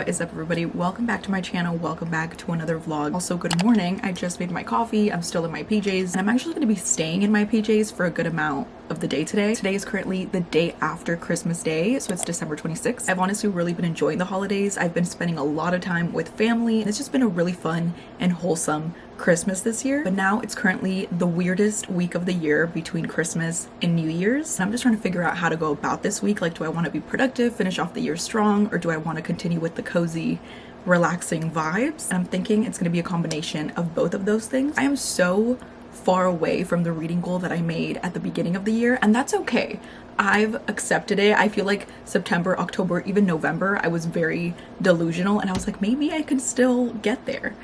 What is up, everybody? Welcome back to my channel. Welcome back to another vlog. Also, good morning. I just made my coffee. I'm still in my PJs and I'm actually going to be staying in my PJs for a good amount of the day today. Today is currently the day after Christmas Day, so it's December 26th. I've honestly really been enjoying the holidays. I've been spending a lot of time with family. It's just been a really fun and wholesome Christmas this year. But now it's currently the weirdest week of the year between Christmas and New Year's. And I'm just trying to figure out how to go about this week. Like, do I want to be productive, finish off the year strong, or do I want to continue with the cozy, relaxing vibes? And I'm thinking it's going to be a combination of both of those things. I am so far away from the reading goal that I made at the beginning of the year, and that's okay. I've accepted it. I feel like September, October, even November, I was very delusional and I was like, maybe I can still get there.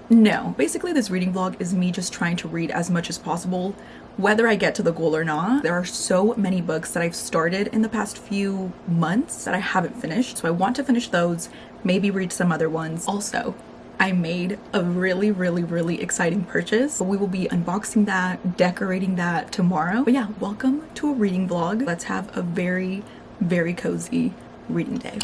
No, basically this reading vlog is me just trying to read as much as possible, whether I get to the goal or not. There are so many books that I've started in the past few months that I haven't finished, so I want to finish those, maybe read some other ones. Also, I made a really exciting purchase, but we will be unboxing that, decorating that tomorrow. But yeah, welcome to a reading vlog. Let's have a very cozy reading day.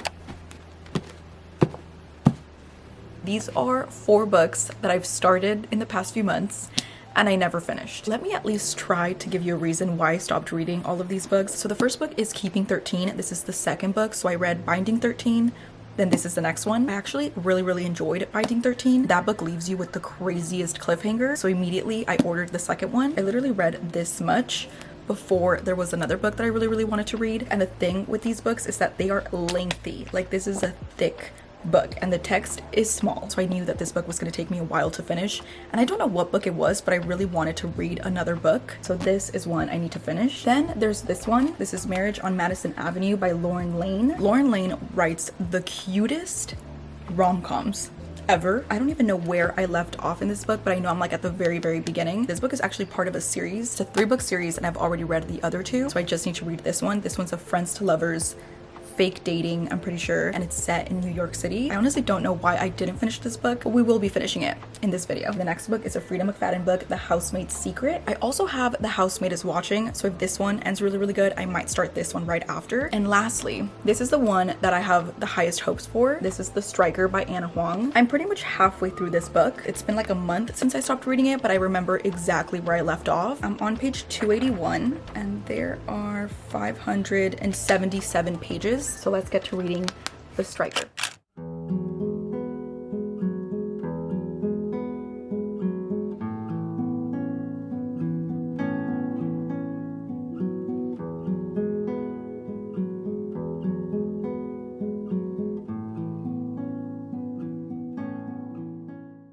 These are 4 books that I've started in the past few months and I never finished. Let me at least try to give you a reason why I stopped reading all of these books. So the first book is Keeping 13. This is the second book. So I read Binding 13, then this is the next one. I actually really enjoyed Binding 13. That book leaves you with the craziest cliffhanger. So immediately I ordered the second one. I literally read this much before there was another book that I really wanted to read. And the thing with these books is that they are lengthy. Like, this is a thick book and the text is small, so I knew that this book was going to take me a while to finish, and I don't know what book it was, but I really wanted to read another book, so this is one I need to finish. Then there's this one. This is Marriage on Madison Avenue by Lauren Lane. Lauren Lane writes the cutest rom-coms ever. I don't even know where I left off in this book, but I know I'm like at the very beginning. This book is actually part of a series. It's a 3-book series and I've already read the other 2, so I just need to read this one. This one's a friends to lovers fake dating, I'm pretty sure, and it's set in New York City. I honestly don't know why I didn't finish this book, but we will be finishing it in this video. The next book is a Freida McFadden book, The Housemaid's Secret. I also have The Housemaid is Watching, so if this one ends really good, I might start this one right after. And lastly, this is the one that I have the highest hopes for. This is The Striker by Anna Huang. I'm pretty much halfway through this book. It's been like a month since I stopped reading it, but I remember exactly where I left off. I'm on page 281 and there are 577 pages. So let's get to reading The Striker.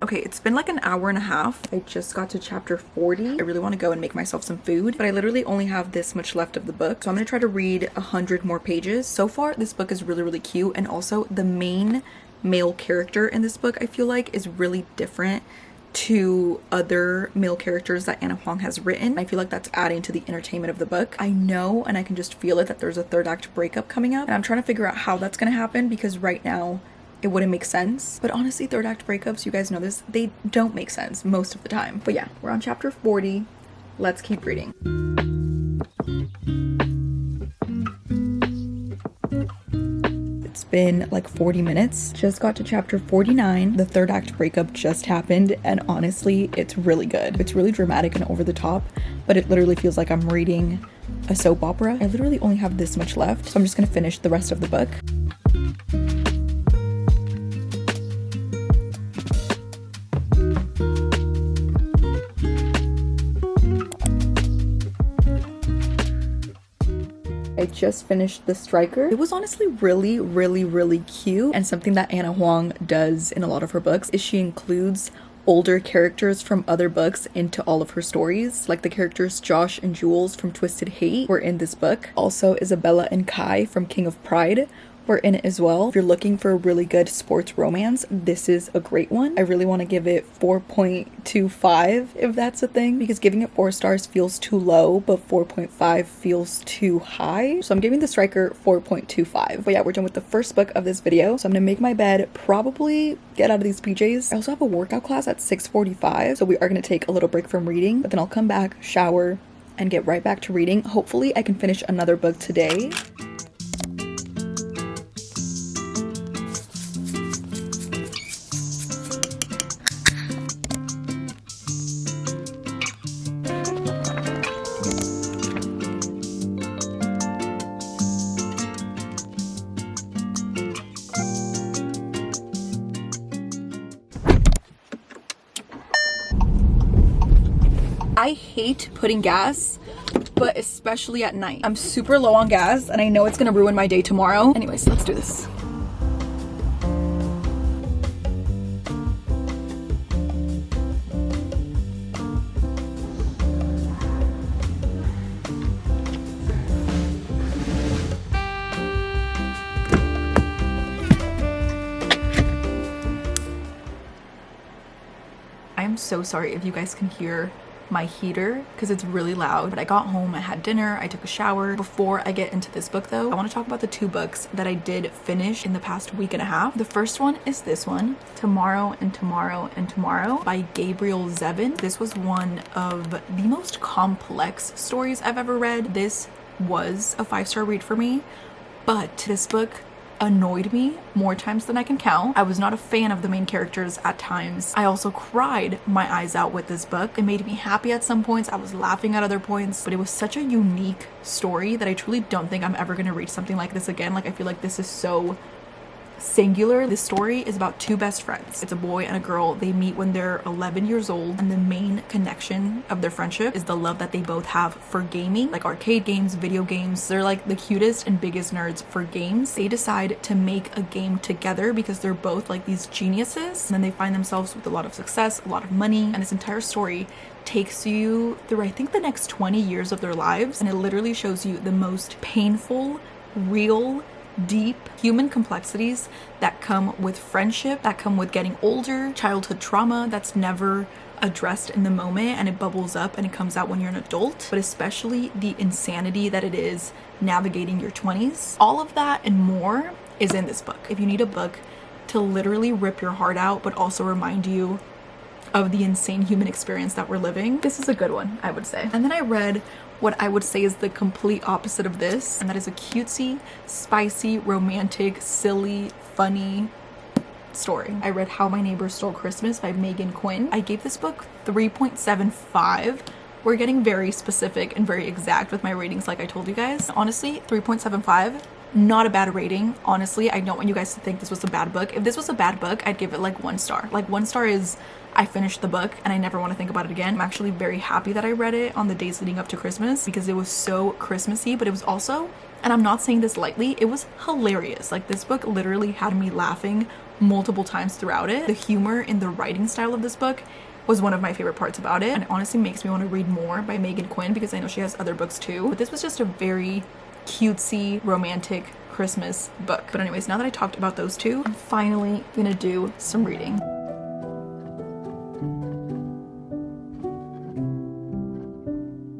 Okay, it's been like an hour and a half. I just got to chapter 40. I really want to go and make myself some food, but I literally only have this much left of the book. So I'm going to try to read 100 more pages. So far, this book is really cute. And also the main male character in this book, I feel like, is really different to other male characters that Anna Huang has written. I feel like that's adding to the entertainment of the book. I know, and I can just feel it, that there's a 3rd act breakup coming up. And I'm trying to figure out how that's going to happen because right now, it wouldn't make sense. But honestly, 3rd act breakups, you guys know this, they don't make sense most of the time. But yeah, we're on chapter 40. Let's keep reading. It's been like 40 minutes. Just got to chapter 49. The 3rd act breakup just happened, and honestly, it's really good. It's really dramatic and over the top, but it literally feels like I'm reading a soap opera. I literally only have this much left, so I'm just gonna finish the rest of the book. I just finished The Striker. It was honestly really cute, and something that Anna Huang does in a lot of her books is she includes older characters from other books into all of her stories. Like the characters Josh and Jules from Twisted Hate were in this book. Also, Isabella and Kai from King of Pride were in it as well. If you're looking for a really good sports romance, this is a great one. I really want to give it 4.25 if that's a thing, because giving it 4 stars feels too low, but 4.5 feels too high. So I'm giving The Striker 4.25. But yeah, we're done with the first book of this video. So I'm gonna make my bed, probably get out of these PJs. I also have a workout class at 6:45, so we are gonna take a little break from reading, but then I'll come back, shower, and get right back to reading. Hopefully I can finish another book today. I hate putting gas, but especially at night. I'm super low on gas and I know it's gonna ruin my day tomorrow. Anyways, let's do this. I'm so sorry if you guys can hear my heater because it's really loud, but I got home, I had dinner, I took a shower. Before I get into this book though, I want to talk about the 2 books that I did finish in the past week and a half. The first one is this one, Tomorrow and Tomorrow and Tomorrow by Gabriel Zevin. This was one of the most complex stories I've ever read. This was a 5-star read for me, but this book annoyed me more times than I can count. I was not a fan of the main characters at times. I also cried my eyes out with this book. It made me happy at some points. I was laughing at other points, but it was such a unique story that I truly don't think I'm ever gonna read something like this again. Like, I feel like this is so singular. This story is about 2 best friends. It's a boy and a girl. They meet when they're 11 years old, and the main connection of their friendship is the love that they both have for gaming, like arcade games, video games. They're like the cutest and biggest nerds for games. They decide to make a game together because they're both like these geniuses, and then they find themselves with a lot of success, a lot of money, and this entire story takes you through, I think, the next 20 years of their lives, and it literally shows you the most painful, real, deep human complexities that come with friendship, that come with getting older, childhood trauma that's never addressed in the moment, and it bubbles up and it comes out when you're an adult, but especially the insanity that it is navigating your 20s. All of that and more is in this book. If you need a book to literally rip your heart out but also remind you of the insane human experience that we're living, this is a good one, I would say. And then I read what I would say is the complete opposite of this, and that is a cutesy, spicy, romantic, silly, funny story. I read How My Neighbor Stole Christmas by Megan Quinn. I gave this book 3.75. We're getting very specific and very exact with my ratings, like I told you guys. Honestly, 3.75, not a bad rating. Honestly, I don't want you guys to think this was a bad book. If this was a bad book, I'd give it like 1 star. Like, 1 star is I finished the book and I never want to think about it again. I'm actually very happy that I read it on the days leading up to Christmas because it was so Christmassy, but it was also, and I'm not saying this lightly, it was hilarious. Like, this book literally had me laughing multiple times throughout it. The humor in the writing style of this book was one of my favorite parts about it, and it honestly makes me want to read more by Megan Quinn because I know she has other books too. But this was just a very cutesy, romantic Christmas book. But anyways, now that I talked about those 2, I'm finally gonna do some reading.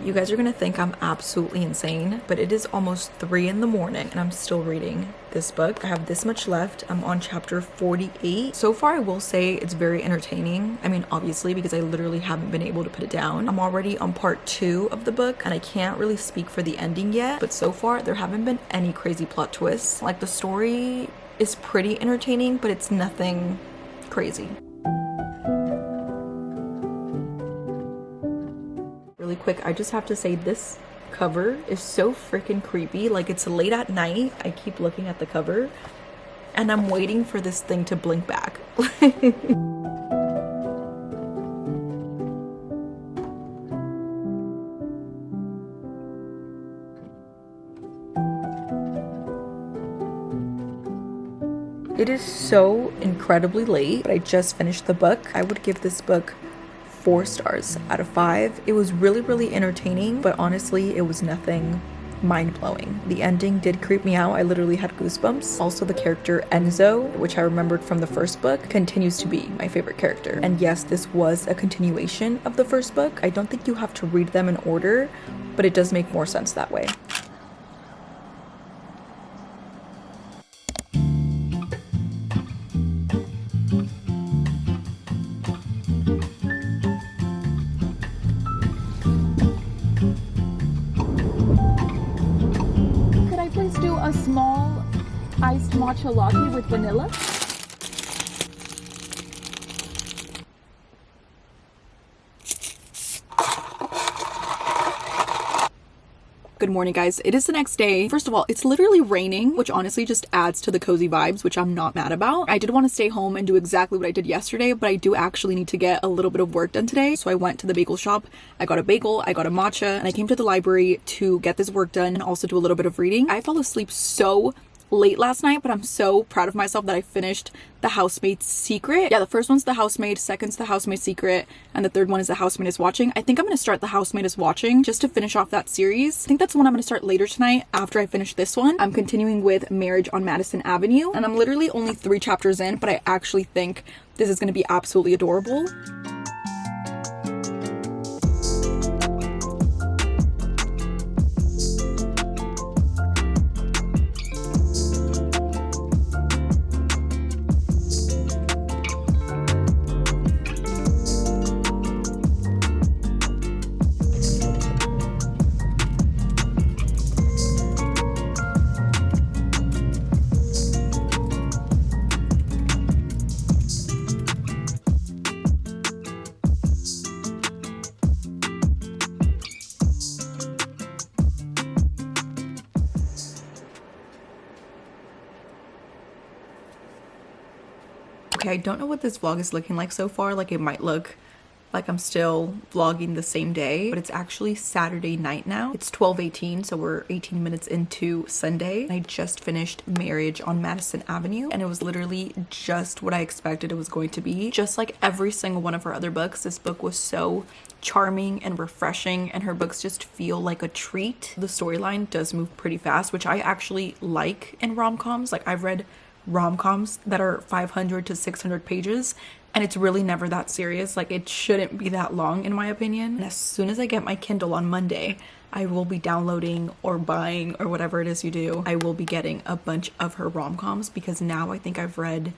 You guys are gonna think I'm absolutely insane, but it is almost 3 in the morning and I'm still reading this book. I have this much left. I'm on chapter 48. So far, I will say it's very entertaining. I mean, obviously, because I literally haven't been able to put it down. I'm already on part 2 of the book and I can't really speak for the ending yet, but so far there haven't been any crazy plot twists. Like, the story is pretty entertaining, but it's nothing crazy. Really quick, I just have to say this cover is so freaking creepy. Like, it's late at night, I keep looking at the cover and I'm waiting for this thing to blink back. It is so incredibly late, but I just finished the book. I would give this book 4 stars out of 5. It was really, really entertaining, but honestly, it was nothing mind-blowing. The ending did creep me out. I literally had goosebumps. Also, the character Enzo, which I remembered from the first book, continues to be my favorite character. And yes, this was a continuation of the first book. I don't think you have to read them in order, but it does make more sense that way. A small iced matcha latte with vanilla. Good morning, guys. It is the next day. First of all, it's literally raining, which honestly just adds to the cozy vibes, which I'm not mad about. I did want to stay home and do exactly what I did yesterday, but I do actually need to get a little bit of work done today. So I went to the bagel shop, I got a bagel, I got a matcha, and I came to the library to get this work done and also do a little bit of reading. I fell asleep so late last night, but I'm so proud of myself that I finished The Housemaid's Secret. Yeah, the first one's The Housemaid, second's The Housemaid's Secret, and the third one is The Housemaid is Watching. I think I'm gonna start The Housemaid is Watching just to finish off that series. I think that's the one I'm gonna start later tonight after I finish this one. I'm continuing with Marriage on Madison Avenue, and I'm literally only 3 chapters in, but I actually think this is gonna be absolutely adorable. Okay, I don't know what this vlog is looking like so far. Like, it might look like I'm still vlogging the same day, but it's actually Saturday night now. It's 12:18, so we're 18 minutes into Sunday. I just finished Marriage on Madison Avenue, and it was literally just what I expected it was going to be. Just like every single one of her other books, this book was so charming and refreshing, and her books just feel like a treat. The storyline does move pretty fast, which I actually like in rom-coms. Like, I've read rom-coms that are 500 to 600 pages, and it's really never that serious. Like, it shouldn't be that long in my opinion. And as soon as I get my Kindle on Monday, I will be downloading or buying or whatever it is you do. I will be getting a bunch of her rom-coms, because now I think I've read,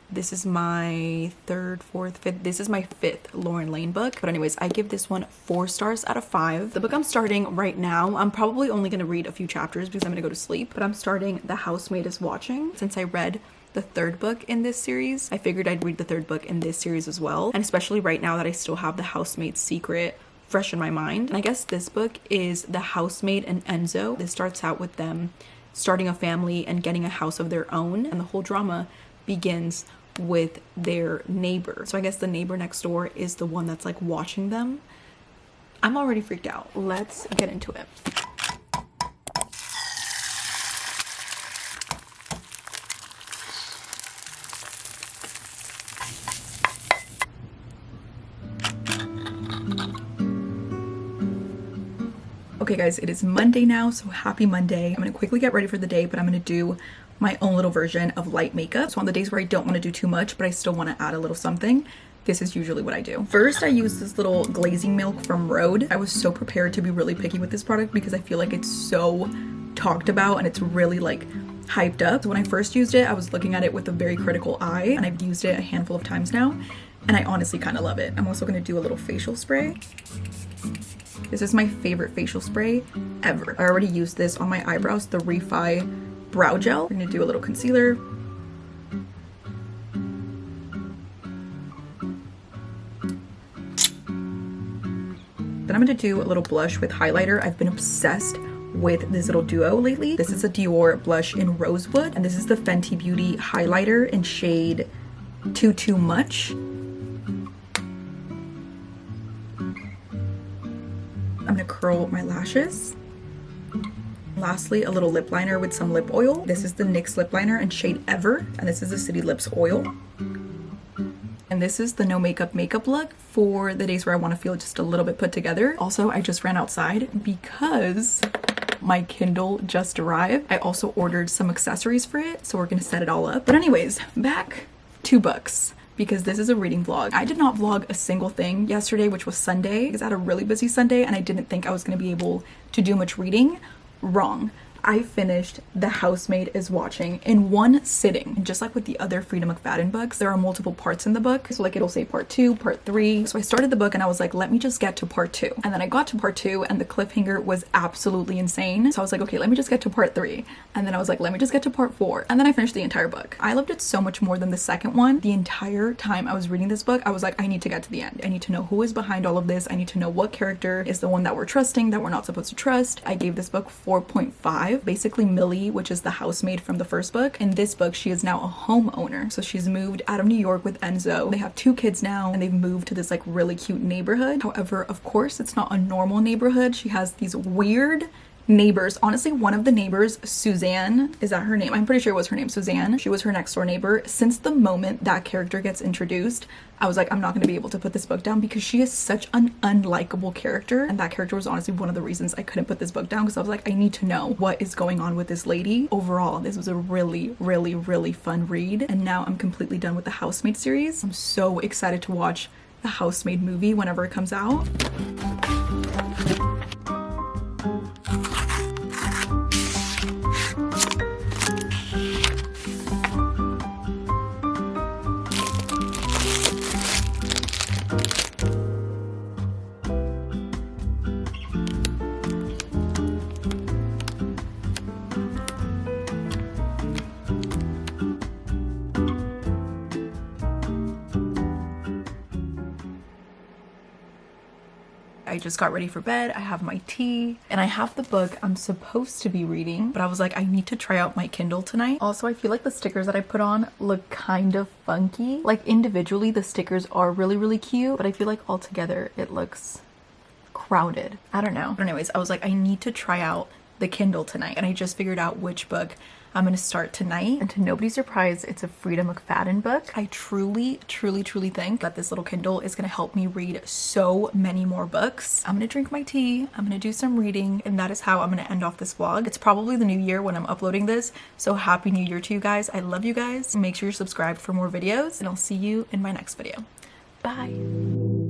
this is my third, fourth, fifth, this is my 5th Lauren Lane book. But anyways, I give this one 4 stars out of 5. The book I'm starting right now, I'm probably only gonna read a few chapters because I'm gonna go to sleep, but I'm starting The Housemaid is Watching. Since I read the 3rd book in this series, I figured I'd read the 3rd book in this series as well. And especially right now that I still have The Housemaid's Secret fresh in my mind. And I guess this book is The Housemaid and Enzo. This starts out with them starting a family and getting a house of their own, and the whole drama begins with their neighbor. So I guess the neighbor next door is the one that's like watching them. I'm already freaked out. Let's get into it. Okay guys, it is Monday now, so happy Monday. I'm gonna quickly get ready for the day, but I'm gonna do my own little version of light makeup. So on the days where I don't want to do too much, but I still want to add a little something, this is usually what I do. First, I use this little glazing milk from Rhode. I was so prepared to be really picky with this product because I feel like it's so talked about and it's really like hyped up. So when I first used it, I was looking at it with a very critical eye, and I've used it a handful of times now, and I honestly kind of love it. I'm also going to do a little facial spray. This is my favorite facial spray ever. I already used this on my eyebrows, the Refi brow gel. We're gonna do a little concealer. Then I'm gonna do a little blush with highlighter. I've been obsessed with this little duo lately. This is a Dior blush in Rosewood, and this is the Fenty Beauty highlighter in shade Too Much. I'm gonna curl my lashes. Lastly, a little lip liner with some lip oil. This is the NYX lip liner in shade Ever, and this is the City Lips oil. And this is the no makeup look for the days where I want to feel just a little bit put together. Also, I just ran outside because my Kindle just arrived. I also ordered some accessories for it, so we're gonna set it all up. But anyways, back to books, because this is a reading vlog. I did not vlog a single thing yesterday, which was Sunday, because I had a really busy Sunday and I didn't think I was gonna be able to do much reading. Wrong. I finished The Housemaid is Watching in one sitting. And just like with the other Freida McFadden books, there are multiple parts in the book. So like it'll say part 2, part 3. So I started the book and I was like, let me just get to part 2. And then I got to part 2 and the cliffhanger was absolutely insane. So I was like, okay, let me just get to part 3. And then I was like, let me just get to part 4. And then I finished the entire book. I loved it so much more than the second one. The entire time I was reading this book, I was like, I need to get to the end. I need to know who is behind all of this. I need to know what character is the one that we're trusting, that we're not supposed to trust. I gave this book 4.5. Basically Millie, which is the housemaid from the first book, in this book she is now a homeowner. So she's moved out of New York with Enzo. They have 2 kids now and they've moved to this like really cute neighborhood. However, of course it's not a normal neighborhood. She has these weird neighbors. Honestly, one of the neighbors, Suzanne, is that her name? I'm pretty sure it was her name, Suzanne. She was her next door neighbor. Since the moment that character gets introduced, I was like, I'm not going to be able to put this book down because she is such an unlikable character. And that character was honestly one of the reasons I couldn't put this book down, because I was like, I need to know what is going on with this lady. Overall, this was a really, really, really fun read. And now I'm completely done with the Housemaid series. I'm so excited to watch the Housemaid movie whenever it comes out. I just got ready for bed. I have my tea and I have the book I'm supposed to be reading, but I was like, I need to try out my Kindle tonight. Also, I feel like the stickers that I put on look kind of funky. Like individually, the stickers are really, really cute, but I feel like all together it looks crowded. I don't know. But anyways, I was like, I need to try out the Kindle tonight, and I just figured out which book I'm gonna start tonight. And to nobody's surprise, it's a Freida McFadden book. I truly, truly, truly think that this little Kindle is gonna help me read so many more books. I'm gonna drink my tea, I'm gonna do some reading, and that is how I'm gonna end off this vlog. It's probably the new year when I'm uploading this, so happy new year to you guys. I love you guys. Make sure you're subscribed for more videos, and I'll see you in my next video. Bye.